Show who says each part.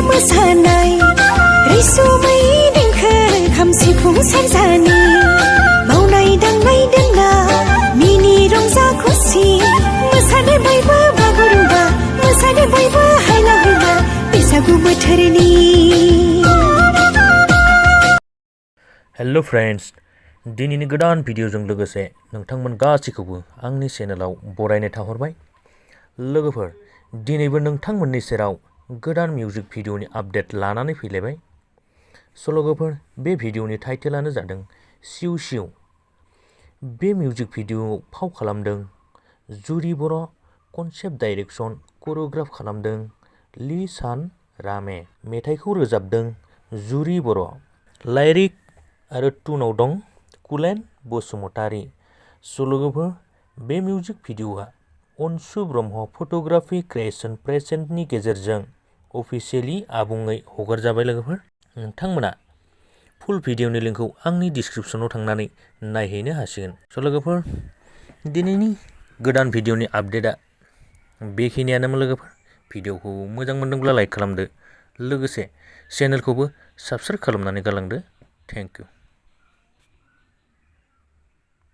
Speaker 1: मोसानाय रैसुमै देंखो खाम सिफुं सेरजानि मावनाय दांनाय दोंना मिनि रंजा खुसि मोसानो बयबो बागुरुम्बा मोसानो बयबो हायला हुइला बैसागु बोथोरनि।
Speaker 2: हेलो फ्रेंड्स, दिनैनि गोदान भिडिअजों लोगोसे नोंथांमोन गासैखौबो आंनि चेनेलाव बरायनाय थाहरबाय। लोगोफोर, दिनैबो नोंथांमोननि सेराव गोदान मिउजिक भिडिअनि आपडेट लानानै फैलायबाय। लोगोफोर, बे भिडिअनि टाइटेलानो जादों सिउ सिउ। बे मिउजिक भिडिअआव फाव खालामदों जुरि बर', कनसेप्ट डाइरेक्शन कोरियोग्राफ खालामदों लिसान रामे, मेथाइखौ रोजाबदों जुरि बर', लाइरिक आरो टुनाव दं कुलेन बसुमतारी। लोगोफोर, बे मिउजिक भिडिअआ अंशु ब्रह्म फटोग्राफी क्रिएशन प्रेजेन्टनि गेजेरजों अफिसियेलि आबुङै हगारजाबाय। लोगोफोर, नोंथांमोना फुल भिडिअनि लिंकखौ आंनि डिस्क्रिप्शनाव थांनानै नायहैनो हासिगोन। लोगोफोर, दिनैनि गोदान भिडिअनि आपडेटआ बेखिनियानोमोन। लोगोफोर, भिडिअखौ मोजां मोनदोंब्ला लाइक खालामदो, लोगोसे चेनेलखौबो साबस्क्राइब खालामनानै गालांदो। Thank you.